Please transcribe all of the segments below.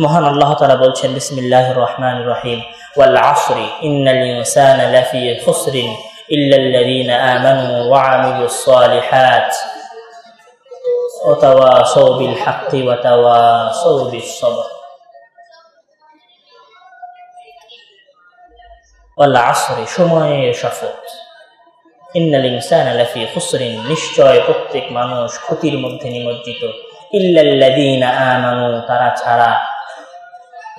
মহান আল্লাহ তাআলা বলছেন বিসমিল্লাহির রহমানির রহিম ওয়াল আসরি ইন্নাল ইনসানা লাফি খুসরিন ইল্লাল্লাযীনা আমানু ওয়া আমিলুস সালিহাত ওয়া তাওয়াসাউ বিল হাক্কি ওয়া তাওয়াসাউ বিস সাবর। ওয়াল আসরি সময়ের শপথ, ইন্নাল ইনসানা লাফি খুসরিন নিশ্চয় প্রত্যেক মানুষ ক্ষতির মধ্যে নিমজ্জিত, ইল্লাল্লাযীনা আমানু তারা ছাড়া,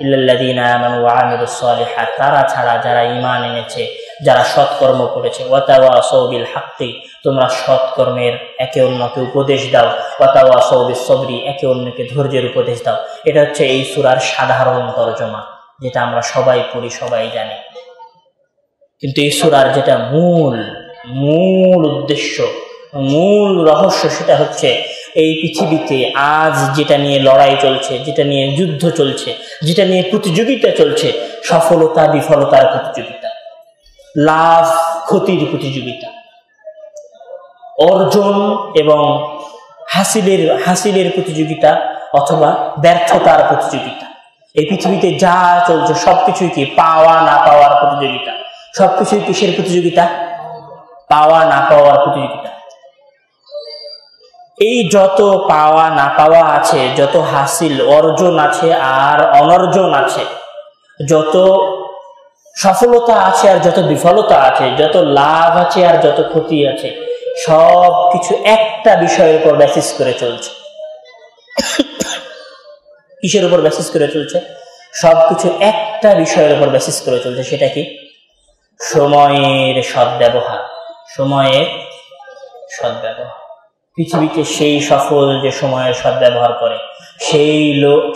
ইল্লাল্লাযীনা আমানু ওয়া আমিলুস সালিহাত তারা ছাড়া যারা ঈমান এনেছে, যারা সৎকর্ম করেছে, ওয়া তাওয়াসাউ বিল হাক্কি তোমরা সৎকর্মের একে অন্যকে উপদেশ দাও, ওয়া তাওয়াসাউ বিস সাবরি একে অন্যকে ধৈর্যের উপদেশ দাও। এটা হচ্ছে এই সূরার সাধারণ তরজমা, যেটা আমরা সবাই পড়ি, সবাই জানি। কিন্তু এই সূরার যেটা মূল উদ্দেশ্য, মূল রহস্য, সেটা হচ্ছে এই পৃথিবীতে আজ যেটা নিয়ে লড়াই চলছে, যেটা নিয়ে যুদ্ধ চলছে, যেটা নিয়ে প্রতিযোগিতা চলছে, সফলতা বিফলতার প্রতিযোগিতা, লাভ ক্ষতির প্রতিযোগিতা, অর্জন এবং হাসিলের প্রতিযোগিতা অথবা ব্যর্থতার প্রতিযোগিতা। এই পৃথিবীতে যা চলছে সবকিছুই কি পাওয়া না পাওয়ার প্রতিযোগিতা। সবকিছুই কিসের প্রতিযোগিতা? পাওয়া না পাওয়ার প্রতিযোগিতা। এই যত পাওয়া না পাওয়া আছে, যত হাসিল অর্জন আছে আর অনর্জন আছে, যত সফলতা আছে আর যত বিফলতা আছে, যত লাভ আছে আর যত ক্ষতি আছে, সব কিছু একটা বিষয়ের উপর বেসিস করে চলছে। কিসের উপর বেসিস করে চলছে? সবকিছু একটা বিষয়ের উপর বেসিস করে চলছে। সেটা কি? সময়ের সদ্ব্যবহার। সময়ের সদ্ব্যবহার। পৃথিবীতে সেই সফল যে সময়ের সদ্ব্যবহার করে,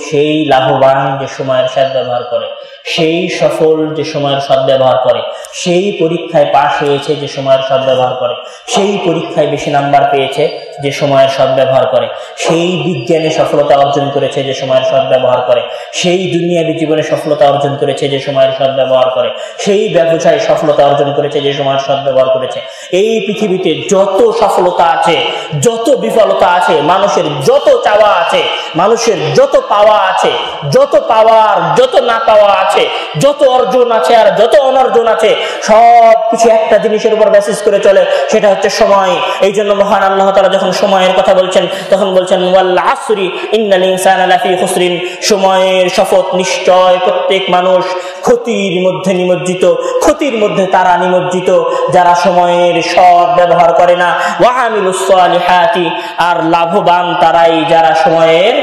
সেই লাভবান যে সময়ের সদ্ব্যবহার করে, সেই সফল যে সময়ের সদ্ব্যবহার করে, সেই পরীক্ষায় পাশ হয়েছে যে সময়ের সদ্ব্যবহার করে, সেই পরীক্ষায় বেশি নাম্বার পেয়েছে যে সময়ের সদ্ব্যবহার করে, সেই বিজ্ঞানে সফলতা অর্জন করেছে যে সময়ের সদ্ব্যবহার করে, সেই দুনিয়াবী জীবনে সফলতা অর্জন করেছে যে সময়ের সদ্ব্যবহার করে, সেই ব্যবসায় সফলতা অর্জন করেছে যে সময়ের সদ্ব্যবহার করেছে। এই পৃথিবীতে যত সফলতা আছে, যত বিফলতা আছে, মানুষের যত চাওয়া আছে, মানুষের যত পাওয়া আছে, যত পাওয়ার যত না পাওয়া আছে, যত অর্জন আছে আর যত অনর্জন আছে, সব কিছু একটা জিনিসের উপর বেসিস করে চলে, সেটা হচ্ছে সময়। এই জন্য মহান আল্লাহ তাআলা যখন সময়ের কথা বলছেন, তখন বলছেন ওয়াল আসরি ইন্নাল ইনসানা লাফি খুসরিন, সময়ের শপথ, নিশ্চয় প্রত্যেক মানুষ ক্ষতির মধ্যে নিমজ্জিত। ক্ষতির মধ্যে তারা নিমজ্জিত যারা সময়ের সৎ ব্যবহার করে না। ওয়া আমিলুস সালিহাতি, আর লাভবান তারাই যারা সময়ের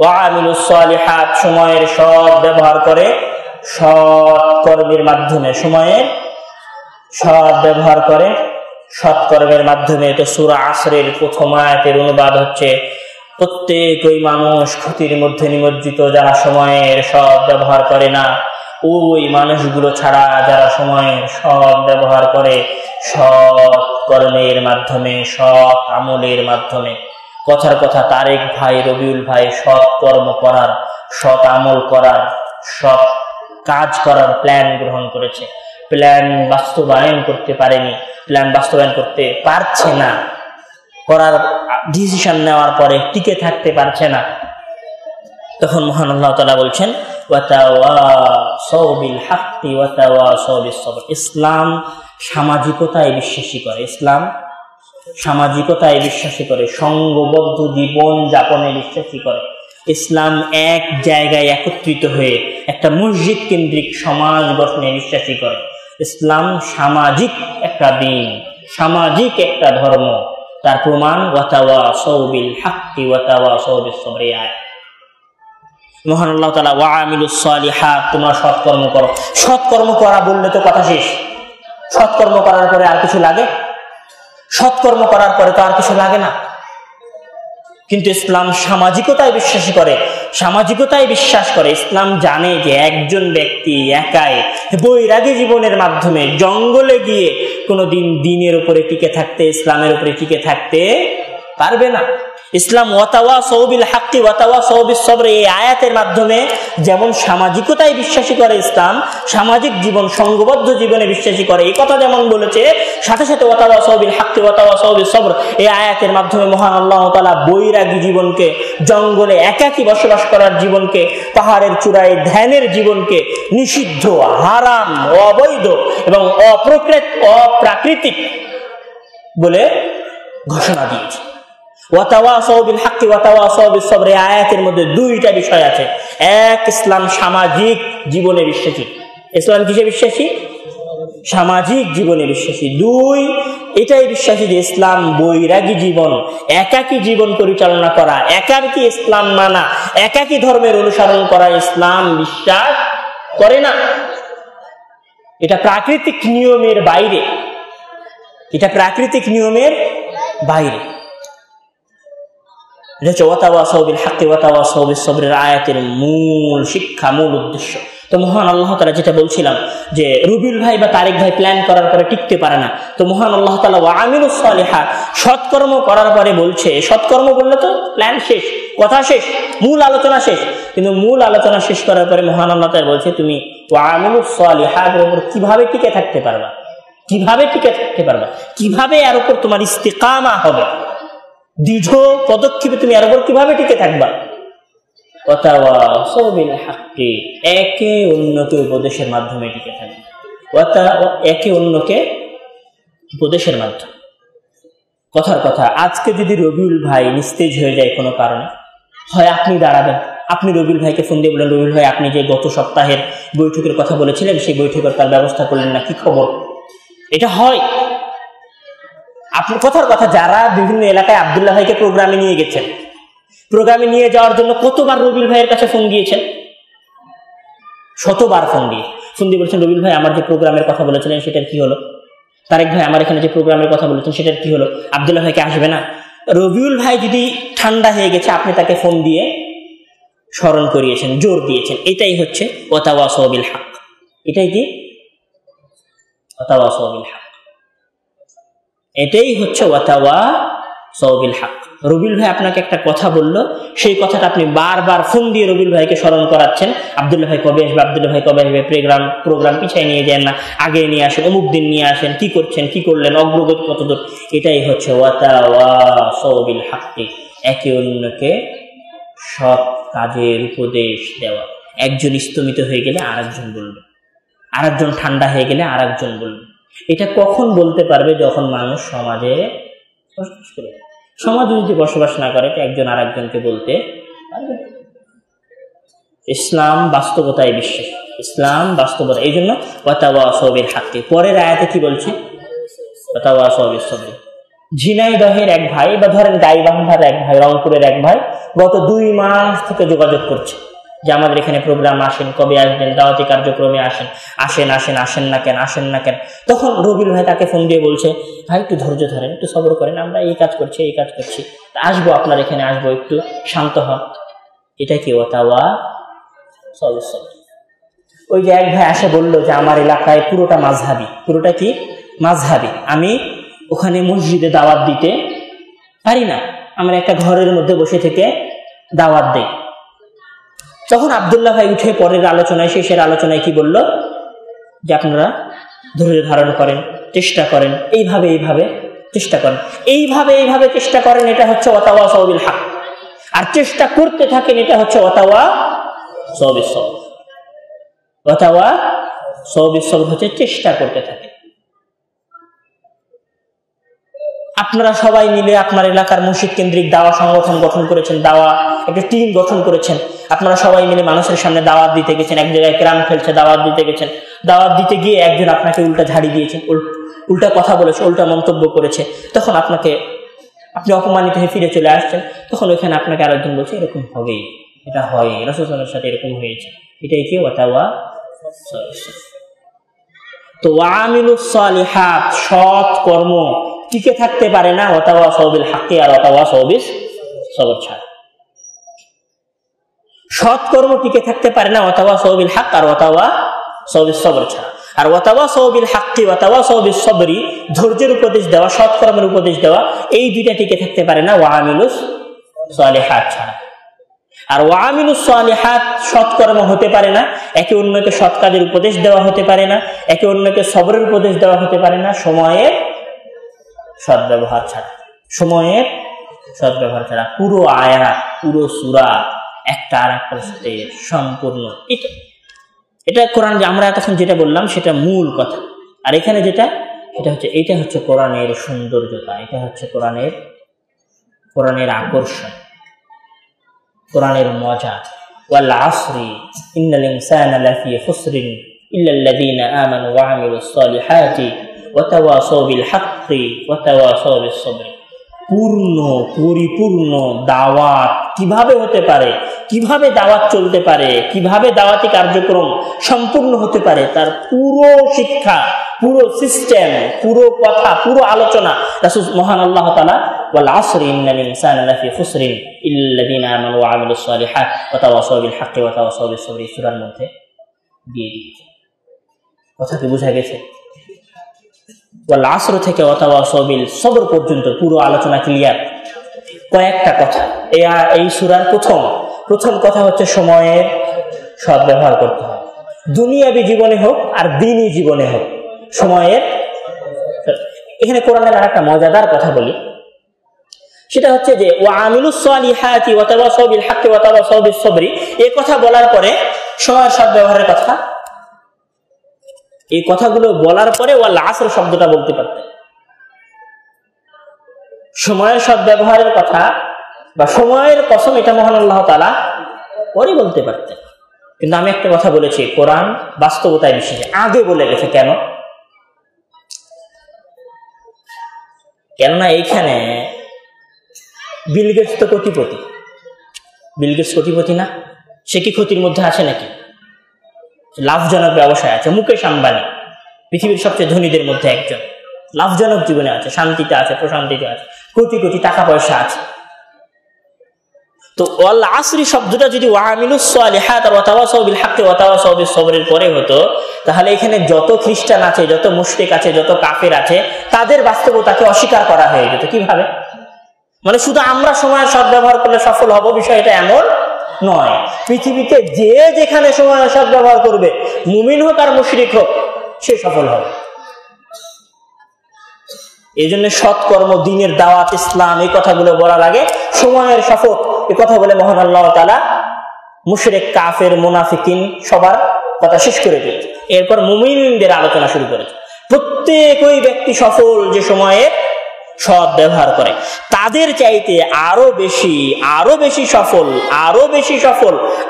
ওয়া আমিলুস সালিহাত সময়ের সৎ ব্যবহার করে, সৎ কর্মের মাধ্যমে, সময়ের সৎ ব্যবহার করে সৎকর্মের মাধ্যমে। তো সূরা আসরের প্রথম আয়াতের অনুবাদ হচ্ছে প্রত্যেক ওই মানুষ ক্ষতির মধ্যে নিমজ্জিত যারা সময়ের সৎ ব্যবহার করে না। ওই মানুষগুলো ছাড়া যারা সময়ের সৎ ব্যবহার করে সৎ কর্মের মাধ্যমে, সৎ আমলের মাধ্যমে। কথার কথা তারেক ভাই, রবিউল ভাই সৎ কর্ম করার, সৎ আমল করার, সৎ কাজ করার প্ল্যান গ্রহণ করেছে। প্ল্যান বাস্তবায়ন করতে পারেনি, প্ল্যান বাস্তবায়ন করতে পারছে না, করার ডিসিশন নেওয়ার পরে টিকে থাকতে পারছে না। তখন মহান আল্লাহ তাআলা বলছেন ওয়া তাওয়াসাউ বিল হাক্কি ওয়া তাওয়াসাউ বিস সাবর। ইসলাম সামাজিকতায় বিশ্বাসী করে, ইসলাম সামাজিকতায় বিশ্বাসী করে, সংঘবদ্ধ জীবন যাপনে বিশ্বাসী করে। ইসলাম এক জায়গায় একত্রিত হয়ে একটা মসজিদ কেন্দ্রিক সমাজ গঠনে বিশ্বাসী করে। ইসলাম সামাজিক একটা দিন, সামাজিক একটা ধর্ম। তার প্রমাণ ওয়া তাওয়াসাউ বিল হাক্কি ওয়া তাওয়াসাউ বিস সাবর। মহান আল্লাহ তাআলা ওয়া আমিলুস সালিহাত, তোমরা সৎকর্ম করো। সৎকর্ম করা বললে তো কথা শেষ। সৎকর্ম করার পরে আর কিছু লাগে? সৎকর্ম করার পরে তো আর কিছু লাগে না। কিন্তু ইসলাম সামাজিকতায় বিশ্বাসী করে, সামাজিকতায় বিশ্বাস করে। ইসলাম জানে যে একজন ব্যক্তি একাই বৈরাগী জীবনের মাধ্যমে জঙ্গলে গিয়ে কোনোদিন দিনের উপরে টিকে থাকতে, ইসলামের উপরে টিকে থাকতে পারবে না। ইসলাম ওয়াতাওয়াসাউ বিল হাক্কি ওয়াতাওয়াসাউ বিস সবর, এই আয়াতের মাধ্যমে যেমন সামাজিকতায় বিশ্বাসী করে ইসলাম, সামাজিক জীবন সংঘবদ্ধ জীবনে বিশ্বাসী করে এই কথা যেমন বলেছে, সাথে সাথে ওয়াতাওয়াসাউ বিল হাক্কি ওয়াতাওয়াসাউ বিস সবর এই আয়াতের মাধ্যমে মহান আল্লাহ তাআলা বৈরাগী জীবনকে, জঙ্গলে একাকী বসবাস করার জীবনকে, পাহাড়ের চূড়ায় ধ্যানের জীবনকে নিষিদ্ধ, হারাম, অবৈধ এবং অপ্রাকৃতিক বলে ঘোষণা দিয়েছে। ওয়াতাওয়াসাউ বিল হাক্কি ওয়াতাওয়াসাউ বিস সবর আয়াতের মধ্যে দুইটা বিষয় আছে। এক, ইসলাম সামাজিক জীবনে বিশ্বাসী। ইসলাম কিসে বিশ্বাসী? সামাজিক জীবনে বিশ্বাসী। দুই, এটাই বিশ্বাসী যে ইসলাম বৈরাগী জীবন, একাকী জীবন পরিচালনা করা, একাকী ইসলাম মানা, একাকী ধর্মের অনুসরণ করা ইসলাম বিশ্বাস করে না। এটা প্রাকৃতিক নিয়মের বাইরে, এটা প্রাকৃতিক নিয়মের বাইরে। ওয়াতাওয়াসাউ বিল হাক্কি ওয়াতাওয়াসাউ বিস সবরের আয়াতের মূল শিক্ষা, মূল উদ্দেশ্য। তো মহান আল্লাহ তাআলা যেটা বলছিলাম যে রুবিউল ভাই বা তারেক ভাই প্ল্যান করার পরে টিকতে পারে না, তো মহান আল্লাহ তাআলা ওয়া আমিলুস সালিহাত, সৎকর্ম করার পরে বলছে, সৎকর্ম বললে তো প্ল্যান শেষ, কথা শেষ, মূল আলোচনা শেষ, কিন্তু মূল আলোচনা শেষ করার পরে মহান আল্লাহ তাআলা বলছে তুমি ওয়া আমিলুস সালিহাতের উপর কিভাবে টিকে থাকতে পারবা, কিভাবে টিকে থাকতে পারবা, কিভাবে এর উপর তোমার ইস্তিকামা হবে, দৃঢ় পদক্ষেপে তুমি এর উপর কিভাবে টিকে থাকবা। ওয়াতাওয়াসাউ বিল হাক্কি, একে অন্যকে উপদেশের মাধ্যমে টিকে থাকবে, একে অন্যকে উপদেশের মাধ্যমে। কথার কথা, আজকে যদি রবিউল ভাই নিস্তেজ হয়ে যায় কোনো কারণে, হয় আপনি দাঁড়াবেন, আপনি রবিউল ভাইকে ফোন দিয়ে বলেন রবিউল ভাই আপনি যে গত সপ্তাহের বৈঠকের কথা বলেছিলেন সেই বৈঠকের তার ব্যবস্থা করলেন না, কি খবর? এটা হয়। আপনার কথার কথা, যারা বিভিন্ন এলাকায় আব্দুল্লাহ ভাইকে প্রোগ্রামে নিয়ে গেছেন, প্রোগ্রামে নিয়ে যাওয়ার জন্য কতবার রবিউল ভাইয়ের কাছে ফোন দিয়েছেন, শতবার ফোন দিয়ে বলেছেন রবিউল ভাই আমার যে প্রোগ্রামের কথা বলেছিলেন সেটার কি হলো, তারেক ভাই আমার এখানে যে প্রোগ্রামের কথা বলেছেন সেটার কি হলো, আব্দুল্লাহ ভাইকে আসবে না। রবিউল ভাই যদি ঠান্ডা হয়ে গেছে, আপনি তাকে ফোন দিয়ে স্মরণ করিয়েছেন, জোর দিয়েছেন। এটাই হচ্ছে ওয়াতাওয়াসাউ বিল হক। এটাই কি ওয়াতাওয়াসাউ বিল হক, এটাই হচ্ছে ওয়াতাওয়াসাউ বিল হক। রবিউল ভাই আপনাকে একটা কথা বললো, সেই কথাটা আপনি বারবার ফোন দিয়ে রবিউল ভাইকে স্মরণ করাচ্ছেন, আব্দুল্লাহ ভাই কবে আসবে, আব্দুল্লাহ ভাই কবে আসবে, প্রোগ্রাম পিছায় নিয়ে যান না, আগে নিয়ে আসেন, অমুক দিন নিয়ে আসেন, কি করছেন, কি করলেন, অগ্রগতি কতদূর। এটাই হচ্ছে ওয়াতাওয়াসাউ বিল হক, একে অন্যকে সৎ কাজের উপদেশ দেওয়া। একজন স্তমিত হয়ে গেলে আরেকজন বলবে, আরেকজন ঠান্ডা হয়ে গেলে আরেকজন বলবে। এটা কখন বলতে পারবে? যখন মানুষ সমাজে বসবাস করে। সমাজে যদি বসবাস না করে একজন আরেকজনকে বলতে পারবে। ইসলাম বাস্তবতায় বিশ্বাস, ইসলাম বাস্তবতা। এই জন্য ওয়াতাওয়াসাউ বিল হাক্কি। পরের আয়াতে কি বলছে? ওয়াতাওয়াসাউ বিস সবর। ঝিনাইদহের এক ভাই, বা ধরেন গাইবান্ধার এক ভাই, রংপুরের এক ভাই গত 2 মাস থেকে যোগাযোগ করছে যে আমাদের এখানে প্রোগ্রাম আসেন, কবে আসবেন, দাওয়াতি কার্যক্রমে আসেন না কেন। তখন রবিউল ভাই তাকে ফোন দিয়ে বলছে ভাই একটু ধৈর্য ধরেন, একটু সবর করেন, আমরা এই কাজ করছি আসবো, আপনার এখানে আসবো, একটু শান্ত হন। এটা কি ওয়াতাওয়াসাউ বিস সবর। ওই যে এক ভাই আসে বললো যে আমার এলাকায় পুরোটা মাযহাবি, পুরোটা কি মাযহাবি, আমি ওখানে মসজিদে দাওয়াত দিতে পারি না, আমরা একটা ঘরের মধ্যে বসে থেকে দাওয়াত দেই। তখন আব্দুল্লাহ ভাই উঠে পরের আলোচনায়, শেষের আলোচনায় কি বলল? যে আপনারা ধৈর্য ধারণ করেন, চেষ্টা করেন, এইভাবে চেষ্টা করেন, এইভাবে চেষ্টা করেন, এটা হচ্ছে ওয়াতাওয়াসাউ বিল হক। আর চেষ্টা করতে থাকেন, এটা হচ্ছে ওয়াতাওয়াসাউ বিস সবর। ওয়াতাওয়াসাউ বিস সবর হচ্ছে চেষ্টা করতে থাকে। আপনারা সবাই মিলে আপনার এলাকার মসজিদ কেন্দ্রিক দাওয়া সংগঠন গঠন করেছেন, দাওয়া একটা টিম গঠন করেছেন, আপনারা সবাই মিলে মানুষের সামনে দাওয়াত দিতে গেছেন, এক জায়গায় ক্রাম খেলছে, দাওয়াত দিতে গেছেন, দাওয়াত দিতে গিয়ে একজন আপনাকে উল্টা ঝাড়ি দিয়েছে, উল্টা কথা বলেছে, উল্টা মন্তব্য করেছে, তখন আপনি অপমানিত হয়ে ফিরে চলে আসছেন, তখন ওইখানে আপনাকে আরেকজন বলছে এরকম হবেই, এটা হয়, রাসূলের সাথে এরকম হয়েছে, এটাই কি ওয়াতাওয়াসাউ। তো ওয়ামিলুস সালিহাত, সৎ কর্ম টিকে থাকতে পারে না ওয়াতাওয়াসাউ বিল হাক্কি আর ওয়াতাওয়াসাউ বিস সবর ছাড়া। সৎ কর্ম টিকে থাকতে পারে না ওয়াতাওয়াসাউ বিল হক আর ওয়াতাওয়াসাউ বিস সবর ছাড়া। আর ওয়াতাওয়াসাউ বিল হাক্কি ওয়াতাওয়াসাউ বিস সবরি, ধৈর্যের উপদেশ দেওয়া, সৎ কর্মের উপদেশ দেওয়া, এই দুইটা টিকে থাকতে পারে না ওয়ামিলুস সালিহাত ছাড়া। আর ওয়ামিলুস সালিহাত সৎকর্ম হতে পারে না, একে অন্যকে সৎ কাজের উপদেশ দেওয়া হতে পারে না, একে অন্যকে সবরের উপদেশ দেওয়া হতে পারে না সময়ের সদ্ব্যবহার ছাড়া। সময়ের সদ্ব্যবহার ছাড়া পুরো আয়াত, পুরো সূরা একটা আর একটার সাথে সম্পূর্ণ। এটা কোরআন, যে আমরা এখন যেটা বললাম সেটা মূল কথা। আর এখানে যেটা, এটা হচ্ছে কোরআনের সৌন্দর্যতা, এটা হচ্ছে কোরআনের আকর্ষণ, কোরআনের মজা। ওয়াল আসরি ইন্নাল ইনসানা লাফি খুসরিন ইল্লাল্লাযীনা আমানু ওয়া আমিলুস সালিহাতি ওয়া তাওয়াসাউ বিল হাক্কি ওয়া তাওয়াসাউ বিস সবর। পরিপূর্ণ দাওয়াত কিভাবে হতে পারে, কিভাবে দাওয়াত চলতে পারে, কিভাবে দাওয়াতি কার্যক্রম সম্পূর্ণ হতে পারে, তার পুরো শিক্ষা, পুরো সিস্টেম, পুরো কথা, পুরো আলোচনা রাসূল মহান আল্লাহ তাআলা ওয়াল আসরি ইন্নাল ইনসানা লাফি খুসরিন ইল্লাল্লাযীনা আমানু ওয়া আমিলুস সালিহাতি ওয়া তাওয়াসাউ বিল হাক্কি ওয়া তাওয়াসাউ বিস সবর সূরার মধ্যে দিয়ে দিয়েছে। কথা কি বোঝা গেছে? ওয়াল আসর থেকে ওয়া তাওয়াসাউ বিল সবর পর্যন্ত পুরো আলোচনা ক্লিয়ার। কয়েকটা কথা, এই সূরার প্রথম কথা হচ্ছে সময়ের সদ্ব্যবহার করতে হবে, দুনিয়াবী জীবনে হোক আর দ্বীনি জীবনে হোক সময়ের। এখানে কোরআনের আরেকটা মজাদার কথা বলি, সেটা হচ্ছে যে ওয়া আমিলুস সালিহাতি ওয়া তাওয়াসাউ বিল হাক্কি ওয়া তাওয়াসাউ বিস সবরি, এই কথা বলার পরে সময়ের সদ্ব্যবহারের কথা, এই কথাগুলো বলার পরে ওয়াল আসর শব্দটা বলতে পারতেন। সময়ের সদ্ব্যবহারের কথা বা সময়ের কসম এটা মহান আল্লাহ তাআলা পরে বলতে পারতেন, কিন্তু আমি একটা কথা বলেছি, কোরআন বাস্তবতায় বিশ্বাসী আগে বলে গেছে। কেননা এইখানে বিল গেটস তো কোটিপতি, বিল গেটস কোটিপতি না, সে কি ক্ষতির মধ্যে আছে নাকি? লাভজনক ব্যবসায় আছে। মুকেশ আম্বানি পৃথিবীর সবচেয়ে ধনীদের মধ্যে একজন, লাভজনক জীবনে আছে, শান্তিতে আছে, প্রশান্তিতে আছে, কোটি কোটি টাকা পয়সা আছে। তো ওয়াল আসরি শব্দটা যদি ওয়া আমিলুস সালিহাত ওয়া তাওয়াসাউ বিল হাক্কি ওয়া তাওয়াসাউ বিস সবরের পরে হতো, তাহলে এখানে যত খ্রিস্টান আছে, যত মুশরিক আছে, যত কাফের আছে, তাদের বাস্তবতাকে অস্বীকার করা হয়ে যেত। কিভাবে? মানে শুধু আমরা সময়ের সদ্ব্যবহার করলে সফল হব বিষয়টা এমন নয়। পৃথিবীতে যে যেখানে সময়ের সদ্ব্যবহার করবে, মুমিন হোক আর মুশরিক হোক, সে সফল হবে। এই জন্য সৎকর্ম, দ্বীনের দাওয়াত, ইসলাম, এই কথাগুলো বলার আগে সময়ের শপথ এই কথা বলে মহান আল্লাহ তাআলা মুশরিক, কাফের, মুনাফিকিন সবার কথা শেষ করে দিয়েছে। এরপর মুমিনদের আলোচনা শুরু করেছে। প্রত্যেক ওই ব্যক্তি সফল যে সময়ে সৎ ব্যবহার করে, তাদের চাইতে আরো বেশি সফল,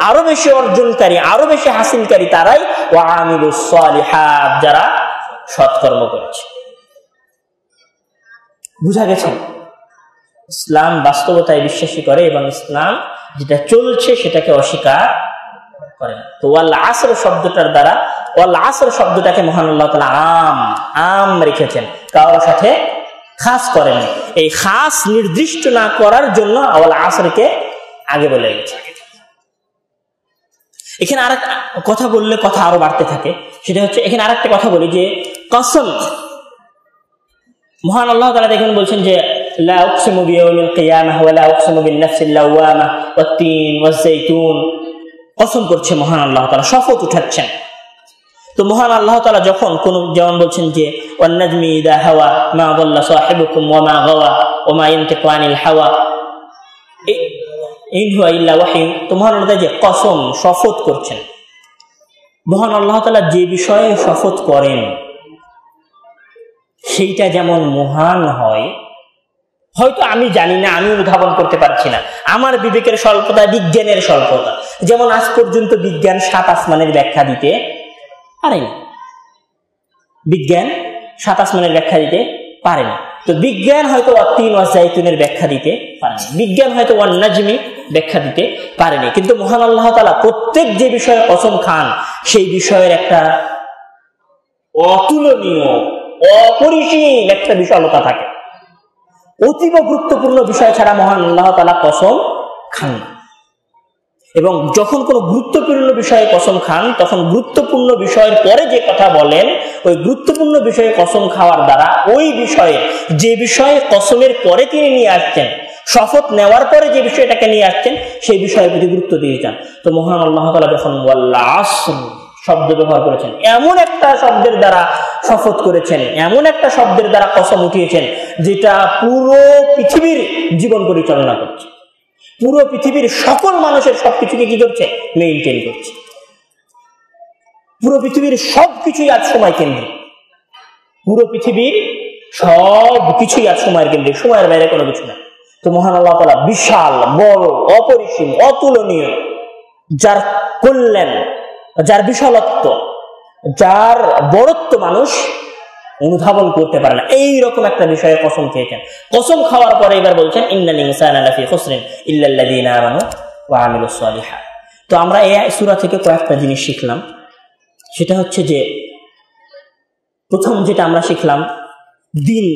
আরো বেশি অর্জনকারী, আরো বেশি হাসিলকারী তারাই ওয়া আমিলুস সালিহাত, যারা সৎকর্ম করেছে। বুঝা গেছে? ইসলাম বাস্তবতায় বিশ্বাসী করে এবং ইসলাম যেটা চলছে সেটাকে অস্বীকার করে না। তো ওয়াল আসর শব্দটার দ্বারা, ওয়াল আসর শব্দটাকে মহান আল্লাহ তাআলা আম রেখেছেন, কারোর সাথে খাস করেন। এই খাস নির্দিষ্ট না করার জন্য ওয়াল আসরকে আগে বলে গেছে। এখানে আর কথা বললে কথা আরো বাড়তে থাকে, সেটা হচ্ছে এখানে আরেকটা কথা বলি যে কসম, মহান আল্লাহ তাআলা দেখুন বলছেন যে লা উকসিমু বিয়াউমিল কিয়ামাহ ওয়া লা উকসিমু বিন নাফসিল লাওয়ামাহ ওয়াত তিন ওয়াজ যাইতুন। কসম করছে মহান আল্লাহ তাআলা, শপথ উঠাচ্ছেন। তো মহান আল্লাহ তাআলা যখন কোন, যেমন বলছেন যে ওয়ান নাজমি ইযা হাওয়া মা দাল্লা সাহিবুকুম ওয়া মা গাওয়া ওয়া মা ইয়ানতিকু আনিল হাওয়া ইন হুয়া ইল্লা ওয়াহী। তো মহান আল্লাহ যে কসম, শপথ করছেন, মহান আল্লাহ তাআলা যে বিষয়ে শপথ করেন সেইটা যেমন মহান হয়, হয়তো আমি জানি না, আমি উদ্ভাবন করতে পারছি না, আমার বিবেকের স্বল্পতা, বিজ্ঞানের স্বল্পতা। যেমন আজ পর্যন্ত বিজ্ঞান 7 আসমানের ব্যাখ্যা দিতে পারেনি, বিজ্ঞান 7 আসমানের ব্যাখ্যা দিতে পারেনি। তো বিজ্ঞান হয়তো তিন ওয়াজ যাইতুনের ব্যাখ্যা দিতে পারেনি, বিজ্ঞান হয়তো ওয়ান নাজমি ব্যাখ্যা দিতে পারেনি, কিন্তু মহান আল্লাহ তাআলা প্রত্যেক যে বিষয়ে কসম খান সেই বিষয়ের একটা অতুলনীয়, অপরিসীম একটা বিশালতা থাকে। অতীব গুরুত্বপূর্ণ বিষয় ছাড়া মহান আল্লাহ তাআলা কসম খান না। এবং যখন কোনো গুরুত্বপূর্ণ বিষয়ে কসম খান, তখন গুরুত্বপূর্ণ বিষয়ের পরে যে কথা বলেন, ওই গুরুত্বপূর্ণ বিষয়ে কসম খাওয়ার দ্বারা ওই বিষয়ে, যে বিষয়ে কসমের পরে তিনি নিয়ে আসছেন, শপথ নেওয়ার পরে যে বিষয়টাকে নিয়ে আসছেন সেই বিষয়ের প্রতি গুরুত্ব দিয়ে যান। তো মহান আল্লাহ তাআলা যখন ওয়াল আসর শব্দ ব্যবহার করেছেন, এমন একটা শব্দের দ্বারা শপথ করেছেন, এমন একটা শব্দের দ্বারা কসম উঠিয়েছেন যেটা পুরো পৃথিবীর জীবন পরিচালনা করছে, পুরো পৃথিবীর সকল মানুষের সবকিছুকে কি করছে, মেইনটেইন করছে। পুরো পৃথিবীর সবকিছুই আজ সময় কেন্দ্রিক, পুরো পৃথিবীর সব কিছুই আজ সময়ের কেন্দ্রিক, সময়ের বাইরে কোনো কিছু না। তো মহান আল্লাহ তাআলা বিশাল বড় অপরিসীম অতুলনীয়, যার কল্যাণ, যার বিশালত্ব, যার বড়ত্ব মানুষ অনুধাবন করতে পারে না, এইরকম একটা বিষয়ে কসম খেয়েছেন। কসম খাওয়ার পরে এবার বলছেন ইন্নাল ইনসানা লাফি খুসরিন ইল্লাল্লাযীনা আমানু ওয়া আমিলুস সালিহাত। তো আমরা এই সূরা থেকে কয়েকটা জিনিস শিখলাম। সেটা হচ্ছে যে প্রথম যেটা আমরা শিখলাম দিন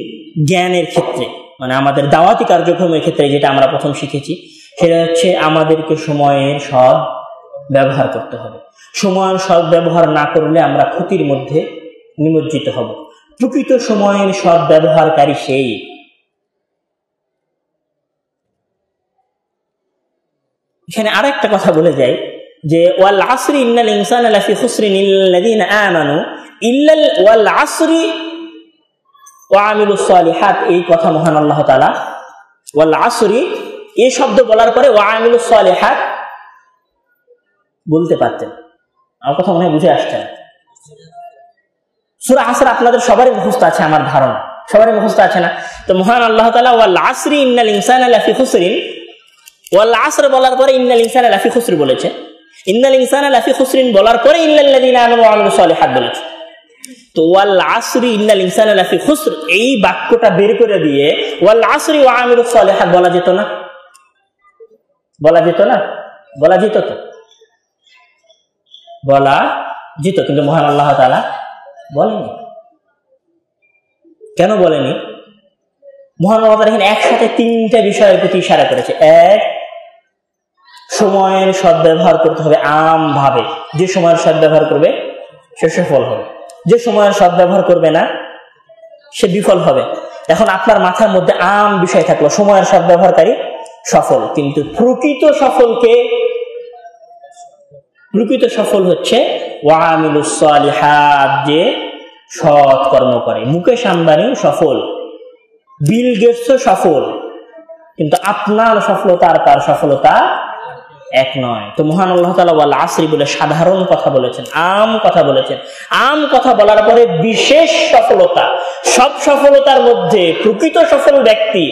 জ্ঞানের ক্ষেত্রে, মানে আমাদের দাওয়াতি কার্যক্রমের ক্ষেত্রে যেটা আমরা প্রথম শিখেছি সেটা হচ্ছে আমাদেরকে সময়ের সৎ ব্যবহার করতে হবে। সময়ের সৎ ব্যবহার না করলে আমরা ক্ষতির মধ্যে নিমজ্জিত হব। প্রকৃত সময়ের সৎ ব্যবহারকারী সেই। এখানে আরেকটা কথা বলে যায় যে ওয়াল আসরি ইন্নাল ইনসানা লাফি খুসরিন ইল্লাল্লাযীনা আমানু ইল্লাল ওয়াল আসরি ওয়া আমিলুস সালিহাত, এই কথা মহান আল্লাহ তাআলা ওয়াল আসরি এই শব্দ বলার পরে ওয়া আমিলুস সালিহাত বলতে পারতেন। আমার কথা মনে হয় বুঝে আসছে না। সূরা আসর আপনাদের সবারই মুখস্থ আছে, আমার ধারণা সবারই মুখস্থ আছে না? তো মহান আল্লাহ তাআলা ওয়াল আসরি ইন্নাল ইনসানা লাফি খুসরিন, ওয়াল আসর বলার পরে ইন্নাল ইনসানা লাফি খুসর বলেছে, ইন্নাল ইনসানা লাফি খুসরিন বলার পরে ইল্লাল্লাযীনা আমানু ওয়া আমিলুস সালিহাত বলেছে। তো ওয়াল আসরি ইন্নাল ইনসানা লাফি খুসর এই বাক্যটা বের করে দিয়ে ওয়াল আসরি ওয়া আমিলুস সালিহাত বলা যেত না? বলা যেত না? বলা যেত তো, বলা যেত, কিন্তু মহান আল্লাহ তাআলা বলেনি। কেন বলেনি? মহান আল্লাহ তাআলা এখানে একসাথে তিনটা বিষয়ের প্রতি ইশারা করেছে। এক, সময়ের সদ্ব্যবহার করতে হবে আমভাবে। যে সময়ের সদ্ব্যবহার করবে সে সফল হবে, যে সময়ের সদ্ব্যবহার করবে না সে বিফল হবে। এখন আপনার মাথার মধ্যে আম বিষয় থাকলো সময়ের সদ্ব্যবহারকারী সফল, কিন্তু প্রকৃত সফলকে, প্রকৃত সফল হচ্ছে ওয়া আমিলুস সালিহাত, যে সৎ কর্ম করে। মুকেশ আম্বানি সফল, বিল গেটসও সফল, কিন্তু আপনার সফলতা আর তার সফলতা এক নয়। তো মহান আল্লাহ তাআলা ওয়াল আসরি বলে সাধারণ কথা বলেছেন, আম কথা বলেছেন। আম কথা বলার পরে বিশেষ সফলতা, সব সফলতার মধ্যে প্রকৃত সফল ব্যক্তি,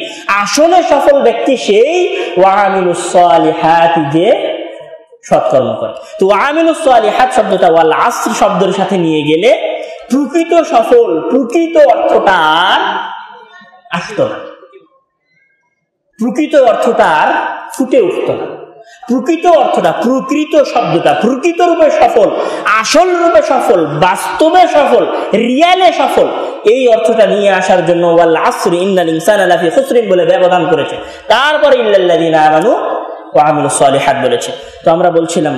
আসলে সফল ব্যক্তি সেই ওয়া আমিলুস সালিহাত, যে সৎকর্ম করে। তো ওয়া আমিলুস সালিহাত শব্দটা ওয়াল আসর শব্দের সাথে নিয়ে গেলে প্রকৃত সফল, প্রকৃত অর্থটা আর আসতো না, প্রকৃত অর্থটা আর ফুটে উঠতো না। প্রকৃত অর্থটা, প্রকৃত শব্দটা, প্রকৃত রূপে সফল, আসল রূপে সফল, বাস্তবে সফল, রিয়ালে সফল, এই অর্থটা নিয়ে আসার জন্য ওয়াল আসরি ইন্নাল ইনসানা লাফি খুসরিন বলে ব্যবধান করেছে। তারপরে ইল্লাল্লাযীনা আমানু ওয়া আমিলুস সালিহাত বলেছে। তো আমরা বলছিলাম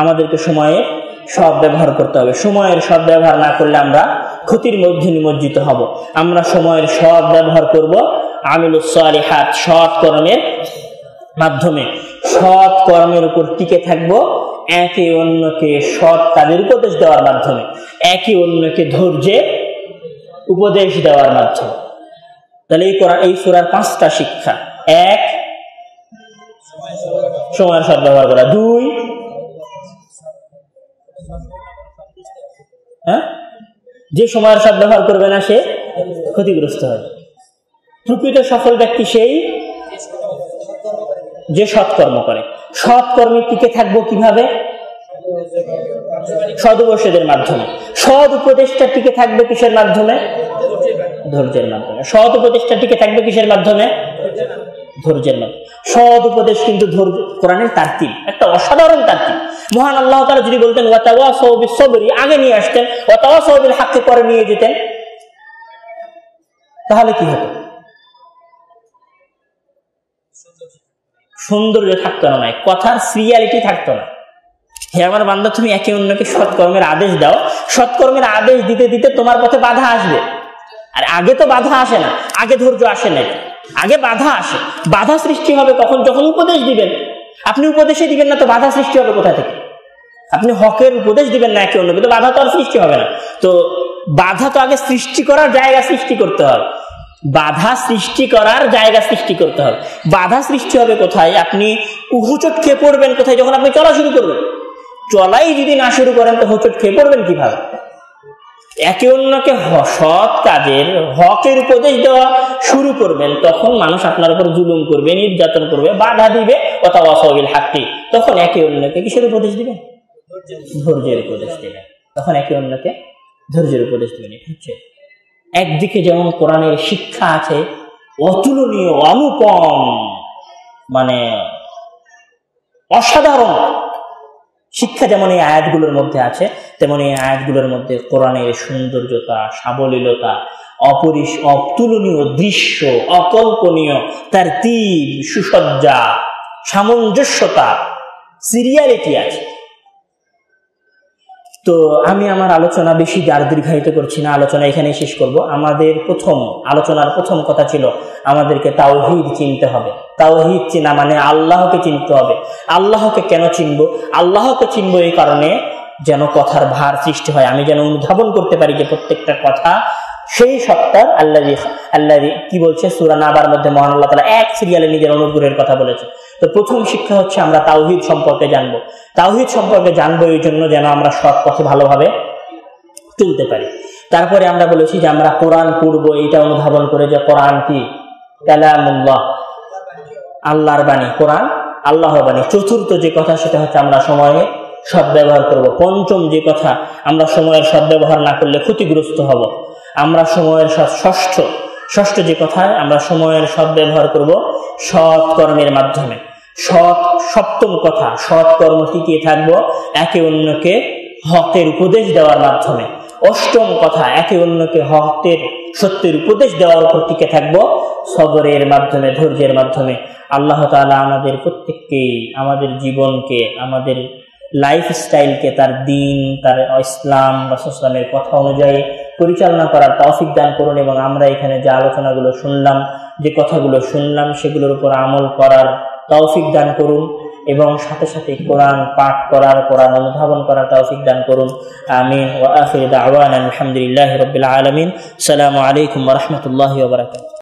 আমাদেরকে সময়ে সৎ ব্যবহার করতে হবে। সময়ের সৎ ব্যবহার না করলে আমরা ক্ষতির মধ্যে নিমজ্জিত হব। আমরা সময়ের সৎ ব্যবহার করব আমিলুস সালিহাত, সৎ কর্মের মাধ্যমে। সৎ কর্মের উপর টিকে থাকব একে অন্যকে সৎ কাজের উপদেশ দেওয়ার মাধ্যমে, একে অন্যকে ধৈর্যের উপদেশ দেওয়ার মাধ্যমে। তাহলে এই সূরার 5টা শিক্ষা। 1, সময়ের সৎ ব্যবহার করা। 2, যে সময়ের সৎ ব্যবহার করবে না সে ক্ষতিগ্রস্ত হবে। প্রকৃত সফল ব্যক্তি সেই যে সৎকর্ম করে। সৎকর্মে টিকে থাকবো কিভাবে? সদ উপদেশের মাধ্যমে। সৎ উপদেশটা টিকে থাকবে কিসের মাধ্যমে? ধৈর্যের মাধ্যমে। সৎ উপদেশটা টিকে থাকবে কিসের মাধ্যমে? ধৈর্যের মাধ্যমে। সৎ উপদেশ কিন্তু ধৈর্য, কোরআনের তারতিব একটা অসাধারণ তারতিব। মহান আল্লাহ তাআলা যদি বলতেন ওয়া তাওয়াসাউ বিস সবরি আগে নিয়ে আসতেন, ওয়া তাওয়াসাউ বিল হাক্কি পরে নিয়ে যেতেন, তাহলে কি হতো? সৌন্দর্য থাকতো না, কথার সিরিয়ালিটি থাকতো না। হে আমার বান্দা, তুমি একে অন্যকে সৎকর্মের আদেশ দাও। সৎকর্মের আদেশ দিতে দিতে তোমার পথে বাধা আসবে, আর আগে তো বাধা আসে না, আগে ধৈর্য আসে না। আগে বাধা আসে। বাধা সৃষ্টি হবে কখন? যখন উপদেশ দিবেন। আপনি উপদেশে দিবেন না তো বাধা সৃষ্টি হবে কোথা থেকে? আপনি হকের উপদেশ দিবেন না একে অন্যকে, তো বাধা তো আর সৃষ্টি হবে না। তো বাধা তো আগে সৃষ্টি করার জায়গা সৃষ্টি করতে হবে। বাধা সৃষ্টি করার জায়গা সৃষ্টি করতে হবে। বাধা সৃষ্টি হবে কোথায়? আপনি হুচট খেয়ে পড়বেন কোথায়? যখন আপনি চলা শুরু করবেন। চলাই যদি না শুরু করেন তো হুচট খেয়ে পড়বেন কিভাবে? একে অন্যকে সৎ কাজের হকের উপদেশ দেওয়া শুরু করবেন, তখন মানুষ আপনার উপর জুলুম করবে, নির্যাতন করবে, বাধা দিবে, ওয়াতাওয়াসাবিল হাক্কি। তখন একে অন্যকে কিসের উপদেশ দিবেন? ধৈর্যের উপদেশ দিবেন। তখন একে অন্যকে ধৈর্যের উপদেশ দিবেন। এটা হচ্ছে একদিকে যেমন কোরআনের শিক্ষা আছে অতুলনীয়, অনুপম, মানে অসাধারণ শিক্ষা যেমন এই আয়াতগুলোর মধ্যে আছে, তেমন এই আয়াতগুলোর মধ্যে কোরআনের সৌন্দর্যতা, সাবলীলতা, অতুলনীয় দৃশ্য, অকল্পনীয় তারতিব, সুসজ্জা, সামঞ্জস্যতা, সিরিয়ালিটি আছে। তো আমি আমার আলোচনা বেশি দীর্ঘায়িত করছি না, আলোচনা এখানে শেষ করব। আমাদের আলোচনার প্রথম কথা ছিল আমাদেরকে তাওহীদ চিনতে হবে। তাওহীদ চেনা মানে আল্লাহকে চিনতে হবে। আল্লাহকে কেন চিনব? আল্লাহকে চিনব এই কারণে যেন কথার ভার সৃষ্টি হয়, আমি যেন অনুধাবন করতে পারি যে প্রত্যেকটা কথা সেই সত্তার। আল্লাহ কি বলছে সূরা নাবার মধ্যে? মহান আল্লাহ তাআলা এক সিরিয়ালে নিজের অনুগ্রহের কথা বলেছে। তো প্রথম শিক্ষা হচ্ছে আমরা তাওহীদ সম্পর্কে জানবো। তাওহীদ সম্পর্কে জানবো এই জন্য যেন আমরা সৎ পথে ভালোভাবে চলতে পারি। তারপরে আমরা বলেছি যে আমরা কোরআন পড়বো, এইটা অনুধাবন করে যে কোরআন কি কালামুল্লাহ, আল্লাহর বাণী, কোরআন আল্লাহর বাণী। চতুর্থ যে কথা সেটা হচ্ছে আমরা সময়ে সদ্ব্যবহার করব। পঞ্চম যে কথা, আমরা সময়ের সদ্ব্যবহার না করলে ক্ষতিগ্রস্ত হব। আমরা সময়ের ষষ্ঠ যে কথা, আমরা সময়ের সদ্ব্যবহার করব সৎ কর্মের মাধ্যমে। সপ্তম কথা, সৎ কর্ম টিকিয়ে থাকবো একে অন্যকে হকের উপদেশ দেওয়ার মাধ্যমে। অষ্টম কথা, একে অন্যকে হকের সত্যের উপদেশ দেওয়ার উপর টিকে থাকবো সবরের মাধ্যমে, ধৈর্যের মাধ্যমে। আল্লাহ তাআলা আমাদের প্রত্যেককেই আমাদের জীবনকে, আমাদের লাইফস্টাইলকে তার দ্বীন, তার ইসলাম, রাসূলের কথা অনুযায়ী পরিচালনা করার তৌফিক দান করুন, এবং আমরা এখানে যে আলোচনাগুলো শুনলাম, যে কথাগুলো শুনলাম, সেগুলোর উপর আমল করার তৌফিক দান করুন, এবং সাথে সাথে কোরআন পাঠ করার, কোরআন অনুধাবন করার তৌফিক দান করুন। আমিন। ওয়া আখিরু দাওয়ানা আলহামদুলিল্লাহি রাব্বিল আলামিন। আসসালামু আলাইকুম ওয়া রাহমাতুল্লাহি ওয়া বারাকাতুহু।